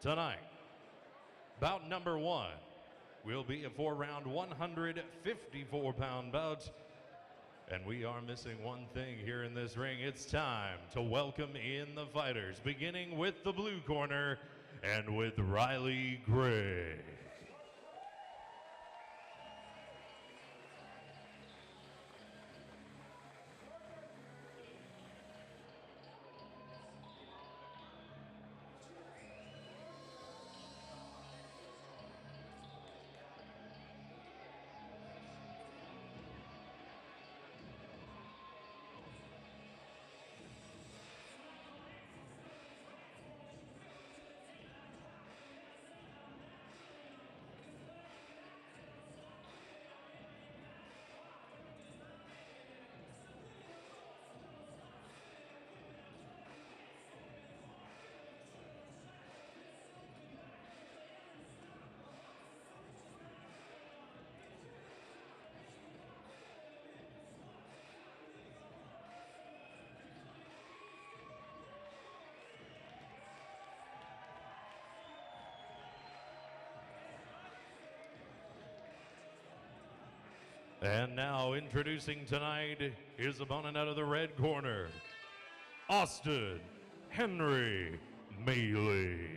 Tonight, bout number 1 will be a 4-round 154-pound bout. And we are missing one thing here in this ring. It's time to welcome in the fighters, beginning with the blue corner and with Riley Gray. And now introducing tonight his opponent out of the red corner, Austin Henry Mealy.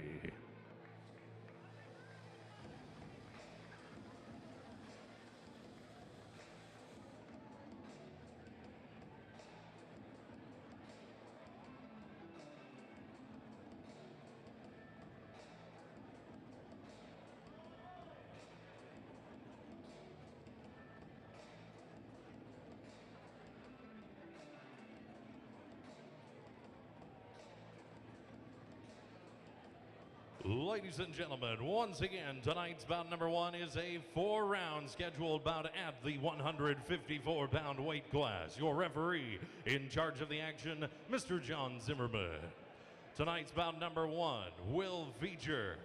Ladies and gentlemen, once again, tonight's bout number 1 is a 4-round scheduled bout at the 154-pound weight class. Your referee in charge of the action, Mr. John Zimmerman. Tonight's bout number 1 will feature,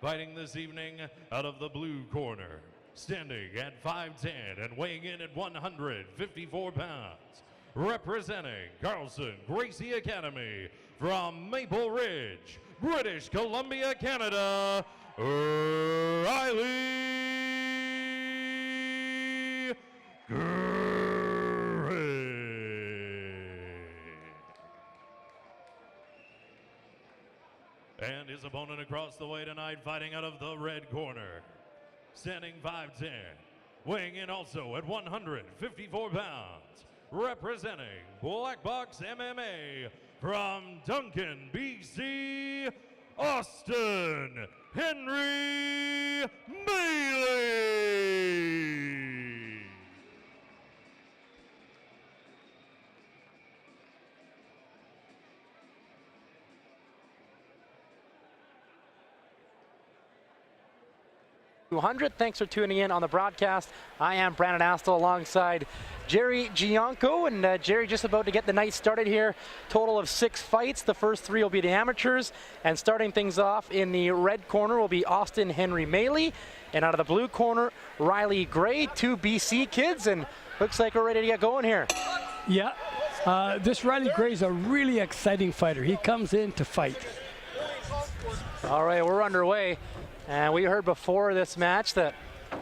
fighting this evening out of the blue corner, standing at 5'10" and weighing in at 154 pounds, representing Carlson Gracie Academy from Maple Ridge, British Columbia, Canada, Riley Gray. And his opponent across the way tonight, fighting out of the red corner, standing 5'10", weighing in also at 154 pounds, representing Black Box MMA from Duncan, BC, Austin Henry Mealy. 200. Thanks for tuning in on the broadcast. I am Brandon Astle alongside Jerry Gianco, and Jerry just about to get the night started here. Total of 6 fights. The first 3 will be the amateurs, and starting things off in the red corner will be Austin Henry Mealy, and out of the blue corner, Riley Gray, 2 BC kids, and looks like we're ready to get going here. Yeah, this Riley Gray is a really exciting fighter. He comes in to fight. All right, we're underway. And we heard before this match that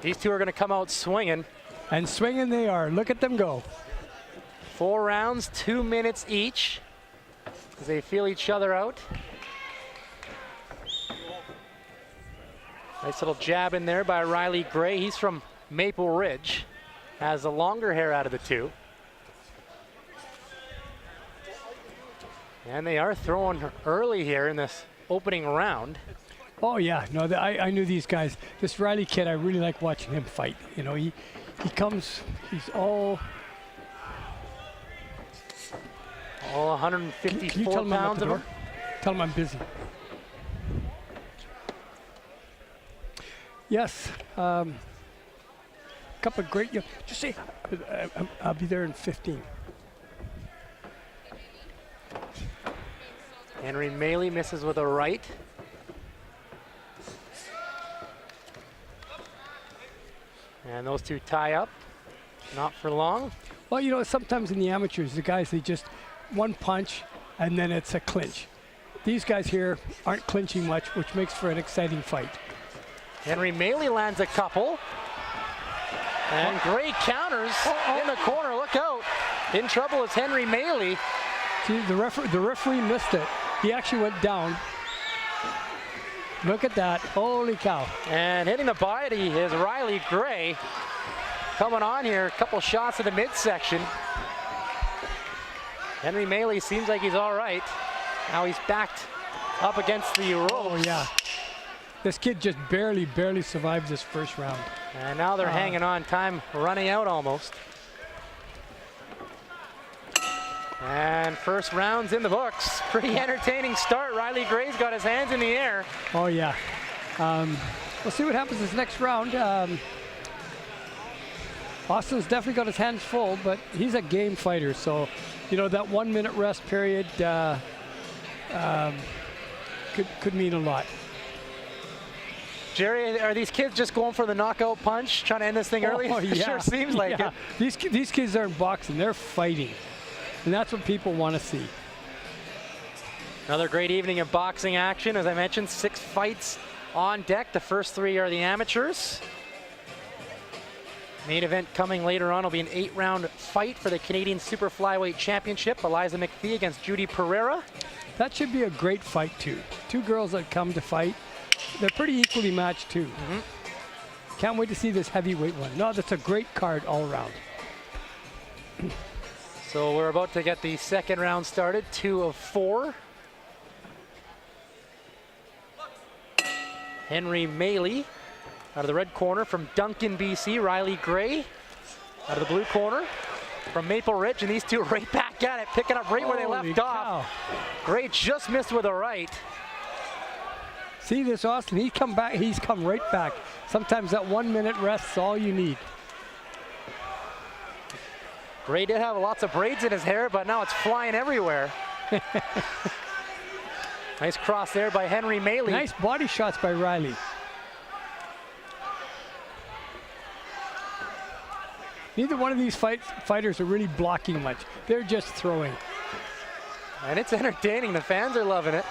these two are going to come out swinging. And swinging they are. Look at them go. 4 rounds, 2 minutes each, as they feel each other out. Nice little jab in there by Riley Gray. He's from Maple Ridge, has the longer hair out of the two. And they are throwing early here in this opening round. Oh yeah, no, I knew these guys. This Riley kid, I really like watching him fight. You know, he comes, he's all 154 can you tell pounds of him. Tell him I'm busy. Yes, couple of great. Just say, I'll be there in 15. Henry Mealy misses with a right. And those two tie up, not for long. Well, you know, sometimes in the amateurs, the guys, they just one punch and then it's a clinch. these guys here aren't clinching much, which makes for an exciting fight. Henry Maley lands a couple. And Gray counters in the corner. Look out. In trouble is Henry Maley. See, the referee missed it. He actually went down. Look at that. Holy cow. And hitting the body is Riley Gray. Coming on here, a couple shots in the midsection. Henry Maley seems like he's all right. Now he's backed up against the ropes. Oh, yeah. This kid just barely survived this first round. And now they're hanging on. Time running out almost. And first round's in the books. Pretty entertaining start. Riley Gray's got his hands in the air. Oh, yeah. We'll see what happens this next round. Austin's definitely got his hands full, but he's a game fighter. So, you know, that 1 minute rest period could mean a lot. Jerry, are these kids just going for the knockout punch, trying to end this thing early? Oh, yeah. It sure seems like it. These kids aren't boxing, they're fighting. And that's what people want to see. Another great evening of boxing action. As I mentioned, 6 fights on deck. The first 3 are the amateurs. Main event coming later on will be an 8-round fight for the Canadian Super Flyweight Championship. Eliza McPhee against Judy Pereira. That should be a great fight, too. 2 girls that come to fight. They're pretty equally matched, too. Can't wait to see this heavyweight one. No, that's a great card all around. So we're about to get the second round started, 2 of 4. Henry Maley out of the red corner from Duncan, BC. Riley Gray out of the blue corner from Maple Ridge. And these two right back at it, picking up right where they left off. Gray just missed with a right. See this, Austin? He's come back. He's come right back. Sometimes that 1 minute rest's all you need. Gray did have lots of braids in his hair, but now it's flying everywhere. Nice cross there by Henry Maley. Nice body shots by Riley. Neither one of these fighters are really blocking much. They're just throwing. And it's entertaining. The fans are loving it.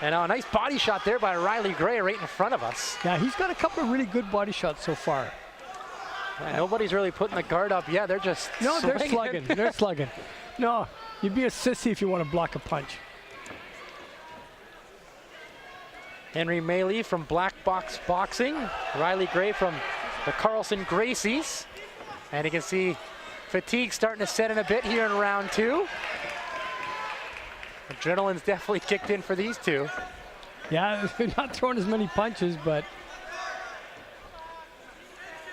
And a nice body shot there by Riley Gray right in front of us. Yeah, he's got a couple of really good body shots so far. Yeah, nobody's really putting the guard up yet. They're just No, swinging. they're slugging. They're slugging. No, you'd be a sissy if you want to block a punch. Henry Maley from Black Box Boxing. Riley Gray from the Carlson Gracies. And you can see fatigue starting to set in a bit here in round 2. Adrenaline's definitely kicked in for these two. Yeah, they're not throwing as many punches, but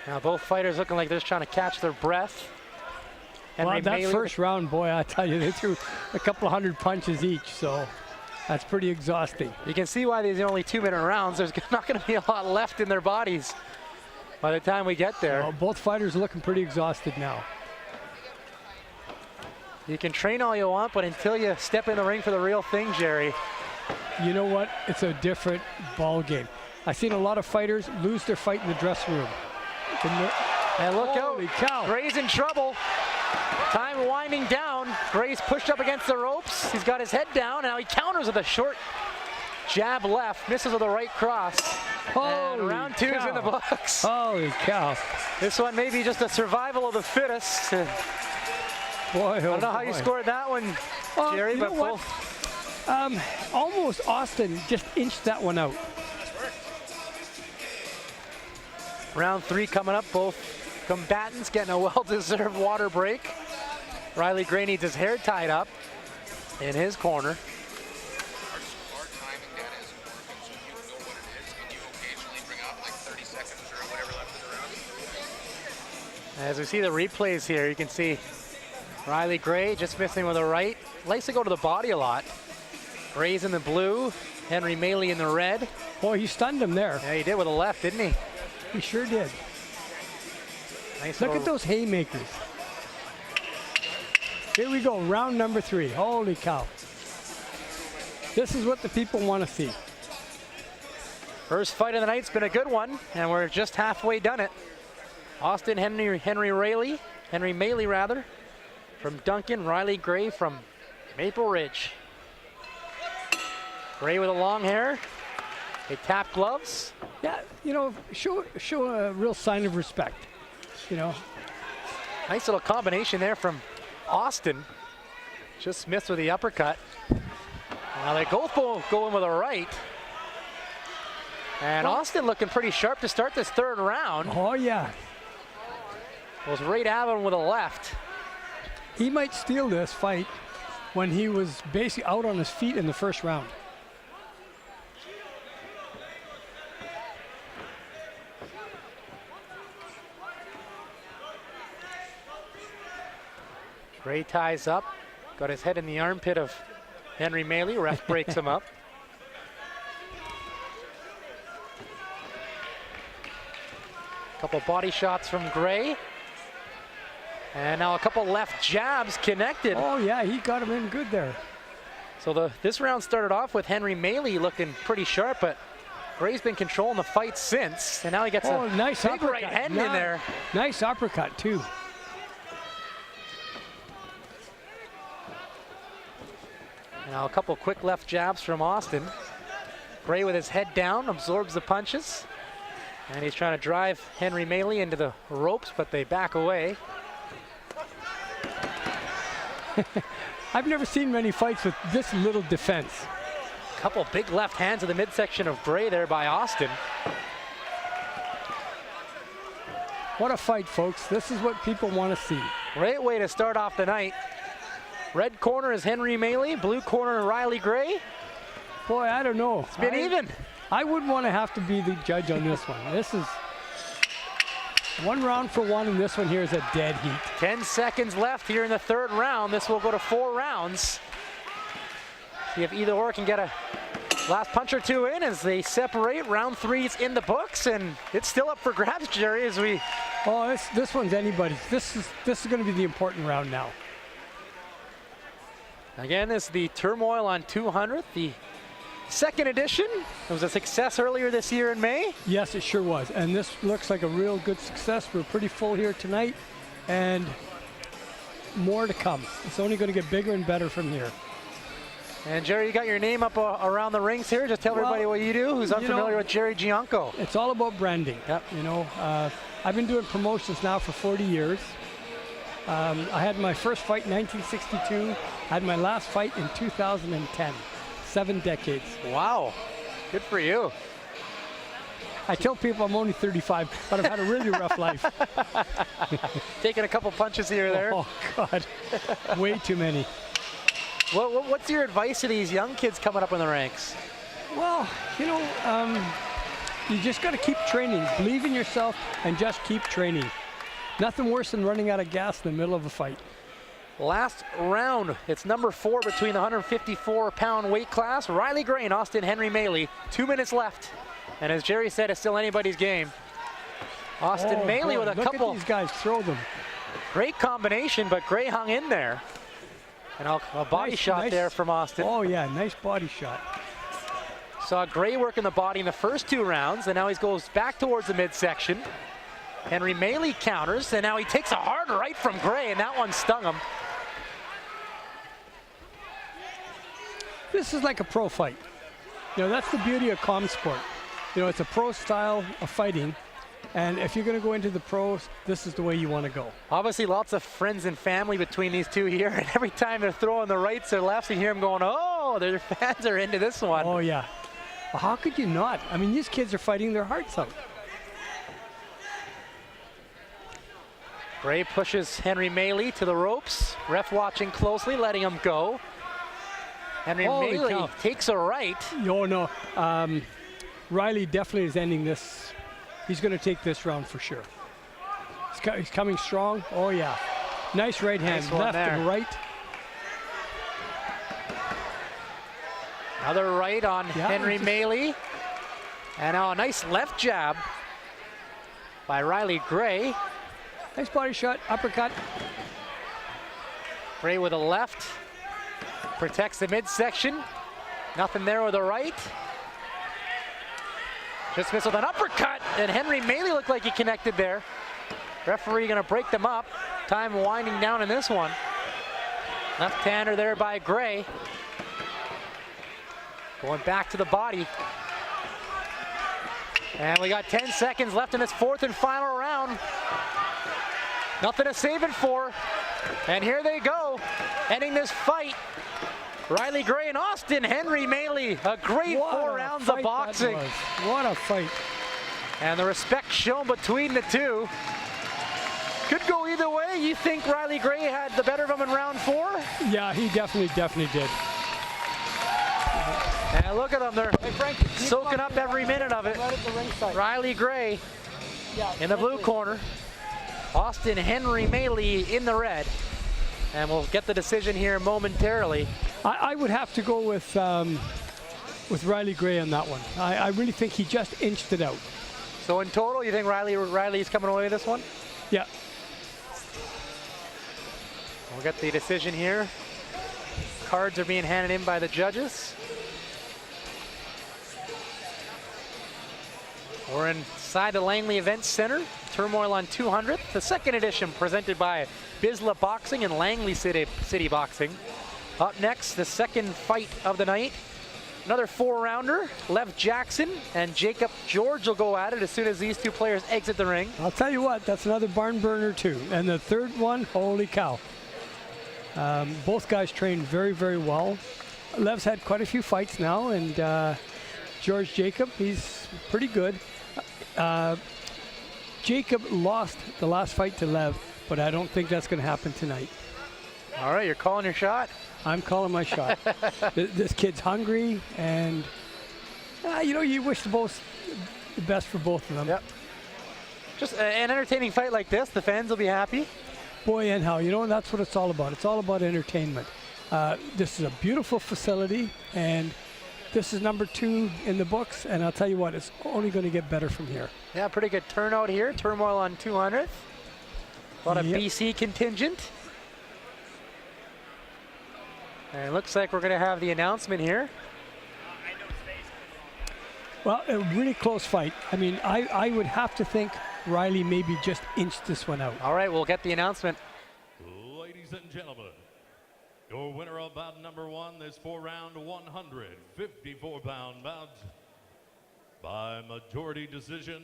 now both fighters looking like they're just trying to catch their breath. well, that first round, boy, I tell you, they threw a couple of 100 punches each, so that's pretty exhausting. You can see why these are only 2-minute rounds. There's not going to be a lot left in their bodies by the time we get there. Well, both fighters are looking pretty exhausted now. You can train all you want, but until you step in the ring for the real thing, Jerry. You know what? It's a different ball game. I've seen a lot of fighters lose their fight in the dressing room. And look Holy out, cow. Gray's in trouble. Time winding down. Gray's pushed up against the ropes. He's got his head down. Now he counters with a short jab left, misses with a right cross. And round 2 is in the books. Holy cow. This one may be just a survival of the fittest. Boy, I don't know how you scored that one, Jerry, you but know what? Almost Austin just inched that one out. Round 3 coming up. Both combatants getting a well-deserved water break. Riley Gray needs his hair tied up in his corner. As we see the replays here, you can see Riley Gray just missing with a right. Likes to go to the body a lot. Gray's in the blue, Henry Maley in the red. Boy, he stunned him there. Yeah, he did with a left, didn't he? He sure did. Nice. Look at those haymakers. Here we go, round number 3. Holy cow. This is what the people want to see. First fight of the night's been a good one, and we're just halfway done it. Austin Henry Maley rather, from Duncan, Riley Gray from Maple Ridge. Gray with the long hair. They tap gloves. Yeah, you know, show a real sign of respect. You know. Nice little combination there from Austin. Just missed with the uppercut. Now they both go in with a right. And Austin looking pretty sharp to start this third round. Oh, yeah. Was right at him with a left. He might steal this fight when he was basically out on his feet in the first round. Gray ties up. Got his head in the armpit of Henry Maley. Ref breaks him up. Couple body shots from Gray. And now a couple left jabs connected. Oh, yeah, he got him in good there. So this round started off with Henry Maley looking pretty sharp, but Gray's been controlling the fight since. And now he gets a nice big uppercut. right hand in there. Nice uppercut, too. Now a couple quick left jabs from Austin. Gray with his head down, absorbs the punches. And he's trying to drive Henry Maley into the ropes, but they back away. I've never seen many fights with this little defense. Couple big left hands in the midsection of Gray there by Austin. What a fight, folks. This is what people want to see. Great way to start off the night. Red corner is Henry Maley, blue corner Riley Gray. Boy, I don't know. It's been even. I wouldn't want to have to be the judge on this one. This is one round for one, and this one here is a dead heat. 10 seconds left here in the third round. This will go to 4 rounds. See if either or can get a last punch or two in as they separate. Round 3 is in the books, and it's still up for grabs, Jerry, as we... Oh, this one's anybody's. This is going to be the important round now. Again, this is the Turmoil on 200th, the second edition. It was a success earlier this year in May. Yes, it sure was. And this looks like a real good success. We're pretty full here tonight, and more to come. It's only going to get bigger and better from here. And Jerry, you got your name up around the rings here. Just tell everybody what you do who's unfamiliar with Jerry Gianco. It's all about branding. Yep. You know, I've been doing promotions now for 40 years. I had my first fight in 1962. I had my last fight in 2010. 7 decades. Wow, good for you. I tell people I'm only 35, but I've had a really rough life. Taking a couple punches here or there. Oh, God. Way too many. What's your advice to these young kids coming up in the ranks? Well, you know, you just got to keep training. Believe in yourself and just keep training. Nothing worse than running out of gas in the middle of a fight. Last round, it's number 4 between the 154-pound weight class. Riley Gray and Austin Henry Maley. 2 minutes left. And as Jerry said, it's still anybody's game. Austin Maley with a couple. Look at these guys throw them. Great combination, but Gray hung in there. And a body shot there from Austin. Oh, yeah, nice body shot. Saw Gray working the body in the first 2 rounds, and now he goes back towards the midsection. Henry Maley counters, and now he takes a hard right from Gray, and that one stung him. This is like a pro fight. You know, that's the beauty of comm sport. You know, it's a pro style of fighting, and if you're going to go into the pros, this is the way you want to go. Obviously, lots of friends and family between these two here, and every time they're throwing the rights or lefts, you hear them going, oh, their fans are into this one. Oh, yeah. Well, how could you not? I mean, these kids are fighting their hearts out. Gray pushes Henry Maley to the ropes. Ref watching closely, letting him go. Henry Maley takes a right. Oh, no. Riley definitely is ending this. He's going to take this round for sure. He's coming strong. Oh, yeah. Nice right hand. Nice left and right. Another right on Henry Maley. And now a nice left jab by Riley Gray. Nice body shot, uppercut. Gray with a left. Protects the midsection. Nothing there with a right. Just missed with an uppercut, and Henry Maley looked like he connected there. Referee gonna break them up. Time winding down in this one. Left-hander there by Gray. Going back to the body. And we got 10 seconds left in this fourth and final round. Nothing to save it for. And here they go, ending this fight. Riley Gray and Austin Henry Maley. A great 4 rounds of boxing. What a fight. And the respect shown between the two. Could go either way. You think Riley Gray had the better of him in round 4? Yeah, he definitely did. And look at them, they're soaking up every minute of it. Riley Gray in the blue corner. Austin Henry Maley in the red. And we'll get the decision here momentarily. I would have to go with Riley Gray on that one. I really think he just inched it out. So in total, you think Riley's coming away with this one? Yeah. We'll get the decision here. Cards are being handed in by the judges. We're inside the Langley Events Center. Turmoil on 200th, the second edition presented by Bisla Boxing and Langley City Boxing. Up next, the second fight of the night. Another 4-rounder. Lev Jackson and Jacob George will go at it as soon as these two players exit the ring. I'll tell you what, that's another barn burner too. And the third one, holy cow. Both guys trained very, very well. Lev's had quite a few fights now, and George Jacob, he's pretty good. Jacob lost the last fight to Lev, but I don't think that's going to happen tonight. All right, you're calling your shot? I'm calling my shot. This kid's hungry, and you wish the best for both of them. Yep. Just an entertaining fight like this, the fans will be happy. Boy, and how. That's what it's all about. It's all about entertainment. This is a beautiful facility, and this is number 2 in the books, and I'll tell you what, it's only going to get better from here. Yeah, pretty good turnout here. Turmoil on 200th. A lot of BC contingent. And it looks like we're going to have the announcement here. Well, a really close fight. I mean, I would have to think Riley maybe just inched this one out. All right, we'll get the announcement. Ladies and gentlemen, your winner of bout number 1, this 4-round 154-pound bout by majority decision.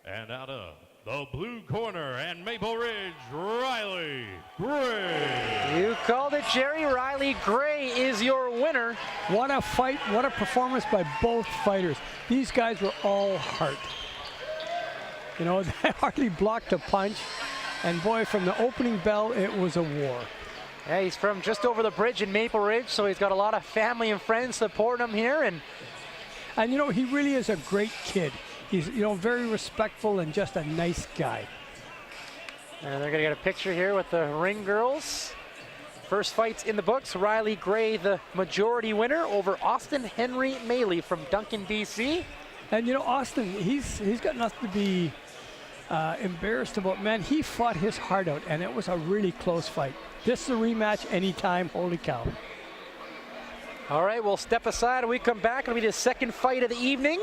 And out of the blue corner and Maple Ridge, Riley Gray. You called it, Jerry. Riley Gray is your winner. What a fight, what a performance by both fighters. These guys were all heart. They hardly blocked a punch. And boy, from the opening bell, it was a war. Yeah, he's from just over the bridge in Maple Ridge, so he's got a lot of family and friends supporting him here. And he really is a great kid. He's, very respectful and just a nice guy. And they're going to get a picture here with the ring girls. First fights in the books. Riley Gray, the majority winner over Austin Henry Maley from Duncan, BC. And Austin, he's got nothing to be embarrassed about. Man, he fought his heart out, and it was a really close fight. This is a rematch anytime. Holy cow. All right, we'll step aside and we come back. It'll be the second fight of the evening.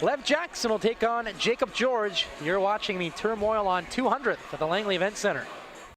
Lev Jackson will take on Jacob George. You're watching the Turmoil on 200th at the Langley Event Center.